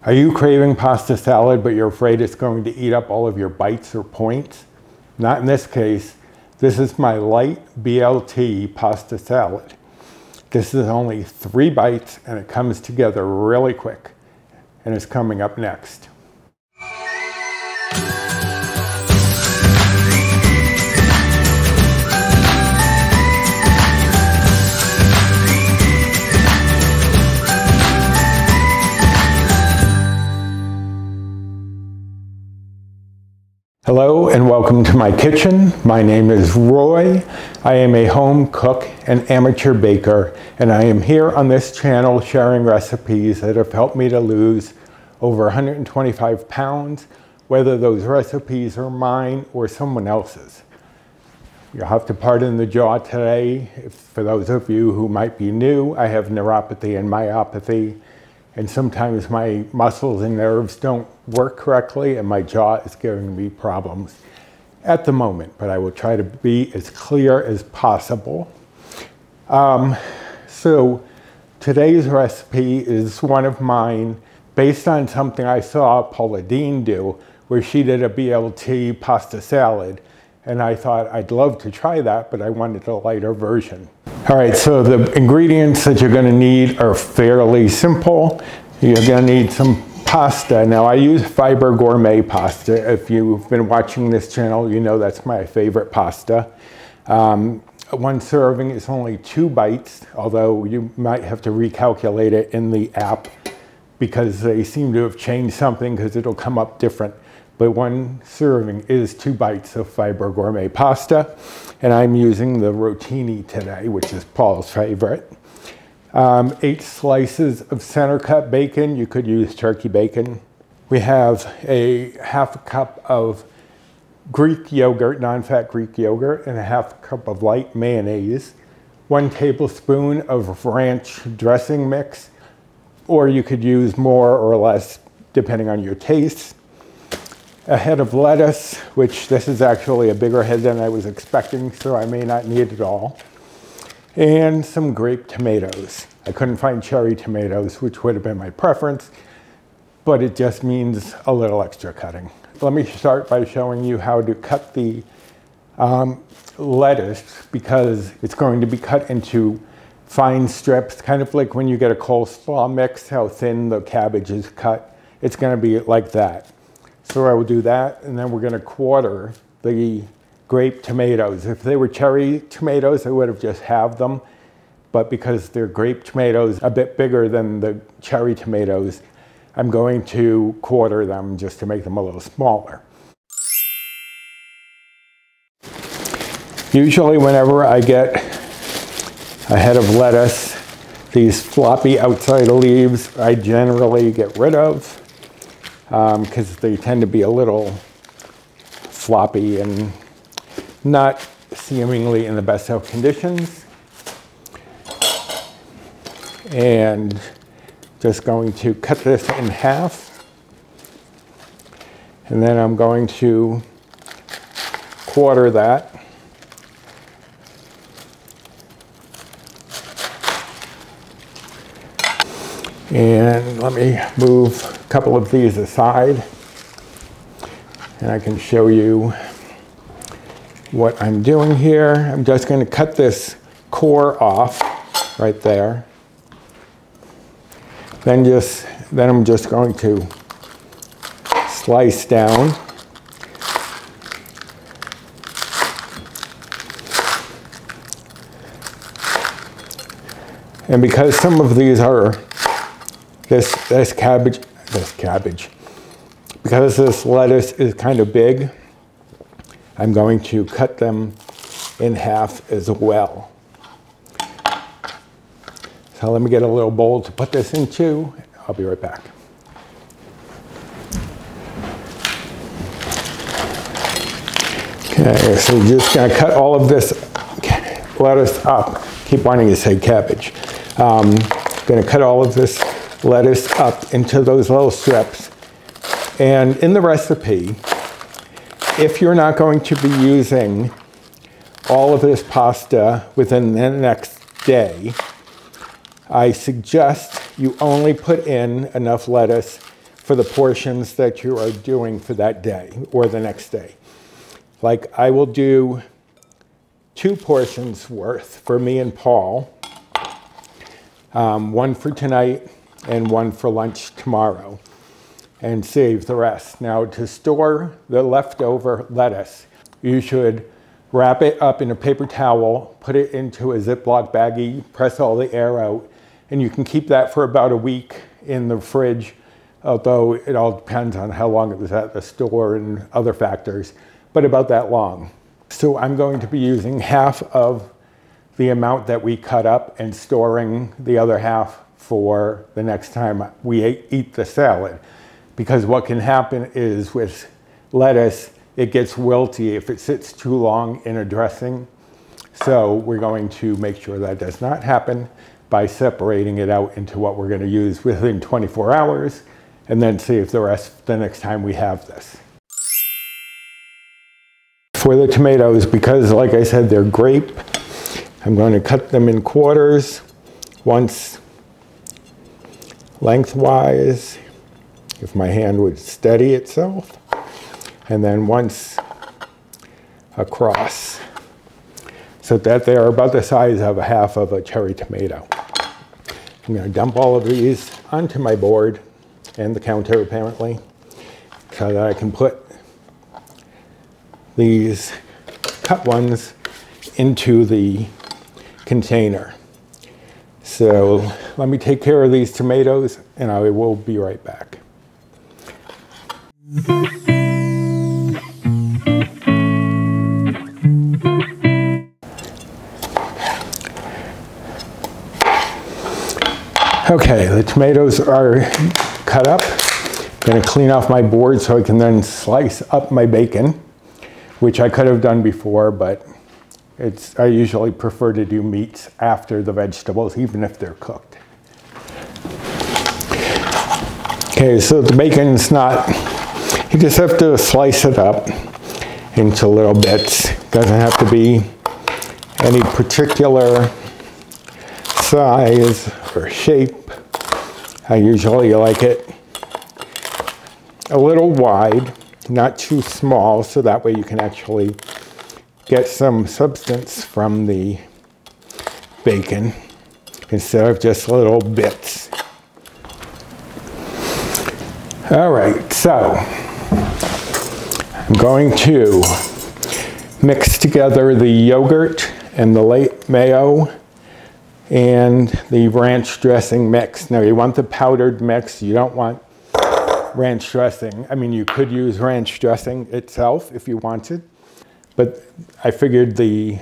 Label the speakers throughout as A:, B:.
A: Are you craving pasta salad, but you're afraid it's going to eat up all of your bites or points? Not in this case. This is my light BLT pasta salad. This is only 3 bites and it comes together really quick. And it's coming up next. Hello and welcome to my kitchen. My name is Roy. I am a home cook and amateur baker, and I am here on this channel sharing recipes that have helped me to lose over 125 pounds, whether those recipes are mine or someone else's. You'll have to pardon the jaw today. For those of you who might be new, I have neuropathy and myopathy, and sometimes my muscles and nerves don't work correctly and my jaw is giving me problems at the moment, but I will try to be as clear as possible. So today's recipe is one of mine based on something I saw Paula Deen do, where she did a BLT pasta salad, and I thought I'd love to try that, but I wanted a lighter version. All right, so the ingredients that you're gonna need are fairly simple. You're gonna need some pasta. Now I use Fiber Gourmet pasta. If you've been watching this channel, you know that's my favorite pasta. One serving is only 2 bites, although you might have to recalculate it in the app because they seem to have changed something because it'll come up different. But one serving is 2 bites of Fiber Gourmet pasta. And I'm using the rotini today, which is Paul's favorite. 8 slices of center cut bacon. You could use turkey bacon. We have a ½ cup of Greek yogurt, non-fat Greek yogurt, and a ½ cup of light mayonnaise. 1 tablespoon of ranch dressing mix, or you could use more or less depending on your taste. A head of lettuce, which this is actually a bigger head than I was expecting, so I may not need it all. And some grape tomatoes. I couldn't find cherry tomatoes, which would have been my preference, but it just means a little extra cutting. Let me start by showing you how to cut the lettuce, because it's going to be cut into fine strips, kind of like when you get a coleslaw mix, how thin the cabbage is cut. It's going to be like that. So I will do that, and then we're going to quarter the grape tomatoes. If they were cherry tomatoes, I would have just halved them. But because they're grape tomatoes, a bit bigger than the cherry tomatoes, I'm going to quarter them just to make them a little smaller. Usually whenever I get a head of lettuce, these floppy outside leaves, I generally get rid of because they tend to be a little floppy and not seemingly in the best of conditions. And just going to cut this in half. And then I'm going to quarter that. And let me move a couple of these aside, and I can show you what I'm doing here. I'm just going to cut this core off right there. Then I'm just going to slice down. And because some of these are this cabbage, because this lettuce is kind of big, I'm going to cut them in half as well. So let me get a little bowl to put this into. I'll be right back. Okay, so you're just gonna cut all of this lettuce up. Keep wanting to say cabbage. Gonna cut all of this lettuce up into those little strips. And in the recipe, if you're not going to be using all of this pasta within the next day, I suggest you only put in enough lettuce for the portions that you are doing for that day or the next day. Like I will do 2 portions worth for me and Paul, one for tonight and one for lunch tomorrow, and save the rest. Now to store the leftover lettuce, you should wrap it up in a paper towel, put it into a Ziploc baggie, press all the air out, and you can keep that for about a week in the fridge, although it all depends on how long it was at the store and other factors, but about that long. So I'm going to be using half of the amount that we cut up and storing the other half for the next time we eat the salad. Because what can happen is with lettuce, it gets wilty if it sits too long in a dressing. So we're going to make sure that does not happen by separating it out into what we're going to use within 24 hours and then save the rest the next time we have this. For the tomatoes, because like I said, they're grape, I'm going to cut them in quarters, once lengthwise, if my hand would steady itself, and then once across, so that they are about the size of a half of a cherry tomato. I'm going to dump all of these onto my board and the counter apparently, so that I can put these cut ones into the container. So let me take care of these tomatoes and I will be right back. Okay, the tomatoes are cut up. I'm going to clean off my board so I can then slice up my bacon, which I could have done before, but I usually prefer to do meats after the vegetables, even if they're cooked. Okay, so the bacon's not, you just have to slice it up into little bits. Doesn't have to be any particular size or shape. I usually like it a little wide, not too small, so that way you can actually get some substance from the bacon instead of just little bits. All right, so I'm going to mix together the yogurt and the light mayo and the ranch dressing mix. Now you want the powdered mix, you don't want ranch dressing. I mean, you could use ranch dressing itself if you wanted, but I figured the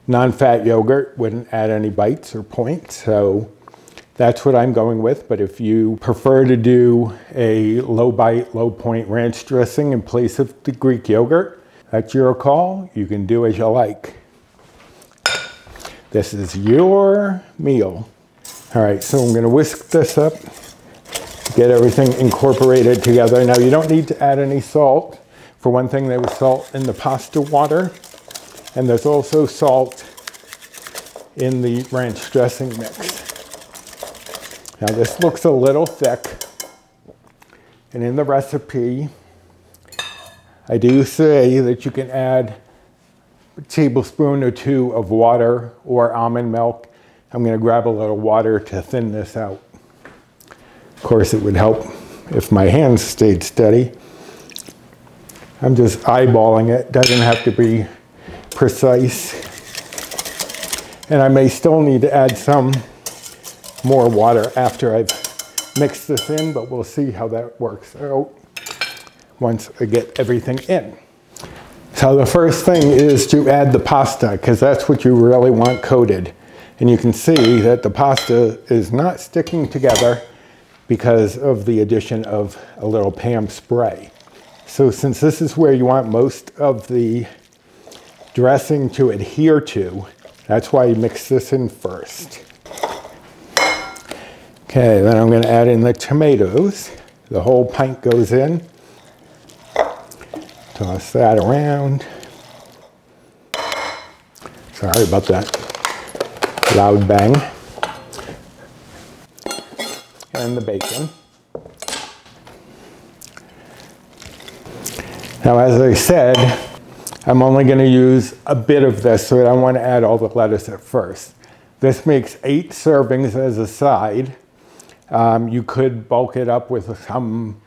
A: non-fat yogurt wouldn't add any bites or points, so that's what I'm going with. But if you prefer to do a low bite, low point ranch dressing in place of the Greek yogurt, that's your call. You can do as you like. This is your meal. All right, so I'm gonna whisk this up, get everything incorporated together. Now you don't need to add any salt. For one thing, there was salt in the pasta water, and there's also salt in the ranch dressing mix. Now this looks a little thick, and in the recipe, I do say that you can add a tablespoon or 2 of water or almond milk. I'm going to grab a little water to thin this out. Of course, it would help if my hands stayed steady. I'm just eyeballing it. Doesn't have to be precise. And I may still need to add some more water after I've mixed this in, but we'll see how that works out once I get everything in. So the first thing is to add the pasta, because that's what you really want coated. And you can see that the pasta is not sticking together because of the addition of a little Pam spray. So since this is where you want most of the dressing to adhere to, that's why you mix this in first. Okay, then I'm going to add in the tomatoes. The whole pint goes in. Toss that around. Sorry about that loud bang. And the bacon. Now, as I said, I'm only going to use a bit of this, so I don't want to add all the lettuce at first. This makes 8 servings as a side. You could bulk it up with some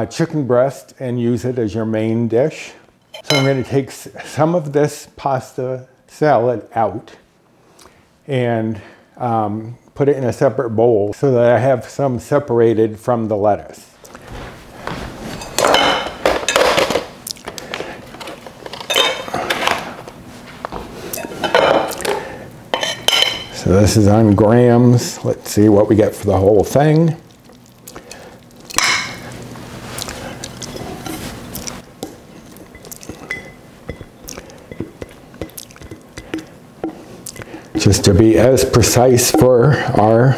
A: chicken breast and use it as your main dish. So I'm going to take some of this pasta salad out and put it in a separate bowl so that I have some separated from the lettuce. So this is on grams. Let's see what we get for the whole thing. Just to be as precise for our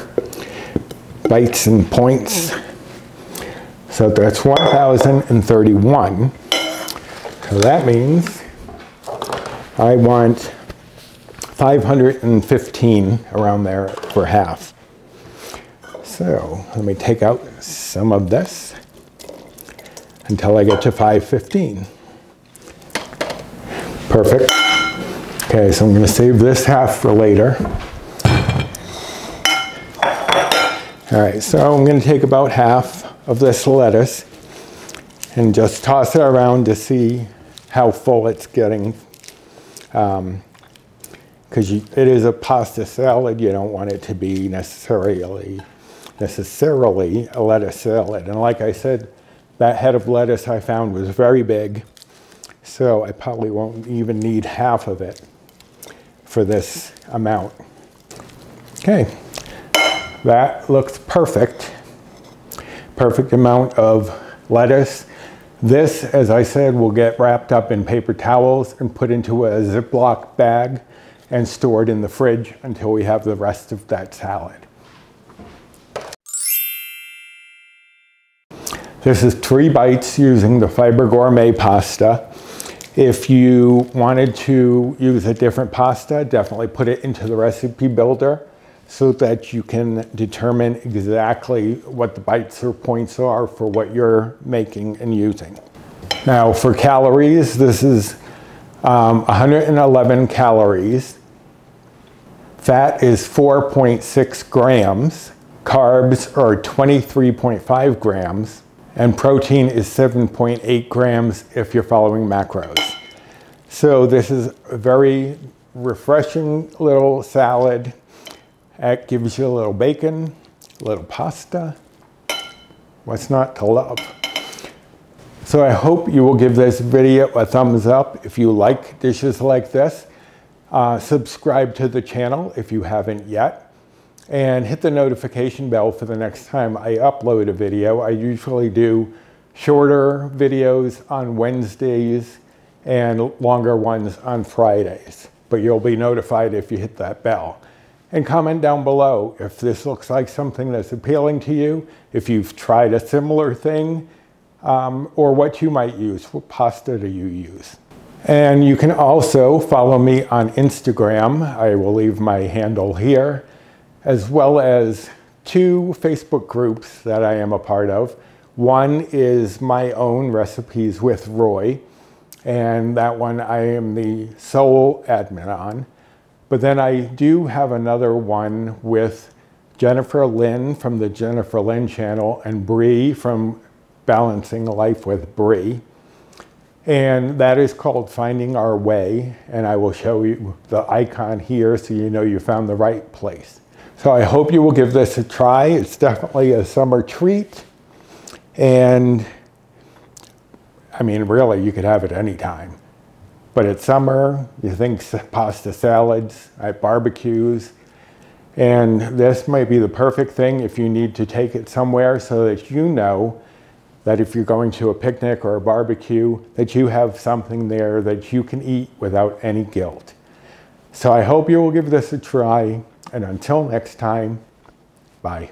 A: bites and points. So that's 1,031. So that means I want 515 around there for half. So let me take out some of this until I get to 515. Perfect. Okay, so I'm going to save this half for later. All right, so I'm going to take about half of this lettuce and just toss it around to see how full it's getting. Because it is a pasta salad, you don't want it to be necessarily a lettuce salad. And like I said, that head of lettuce I found was very big, so I probably won't even need half of it for this amount. Okay, that looks perfect. Perfect amount of lettuce. This, as I said, will get wrapped up in paper towels and put into a Ziploc bag and stored in the fridge until we have the rest of that salad. This is 3 bites using the Fiber Gourmet pasta. If you wanted to use a different pasta, definitely put it into the recipe builder so that you can determine exactly what the bites or points are for what you're making and using. Now for calories, this is 111 calories. Fat is 4.6 grams. Carbs are 23.5 grams. And protein is 7.8 grams if you're following macros. So this is a very refreshing little salad. It gives you a little bacon, a little pasta. What's not to love? So I hope you will give this video a thumbs up if you like dishes like this. Subscribe to the channel if you haven't yet, and hit the notification bell for the next time I upload a video. I usually do shorter videos on Wednesdays and longer ones on Fridays, but you'll be notified if you hit that bell. And comment down below if this looks like something that's appealing to you, if you've tried a similar thing, or what you might use. What pasta do you use? And you can also follow me on Instagram. I will leave my handle here, as well as 2 Facebook groups that I am a part of. One is my own Recipes with Roy, and that one I am the sole admin on. But then I do have another one with Jennifer Lynn from the Jennifer Lynn channel and Bree from Balancing Life with Bree. And that is called Finding Our Way, and I will show you the icon here so you know you found the right place. So I hope you will give this a try. It's definitely a summer treat, and I mean, really, you could have it anytime. But it's summer, you think pasta salads at barbecues, and this might be the perfect thing if you need to take it somewhere so that you know that if you're going to a picnic or a barbecue, that you have something there that you can eat without any guilt. So I hope you will give this a try, and until next time, bye.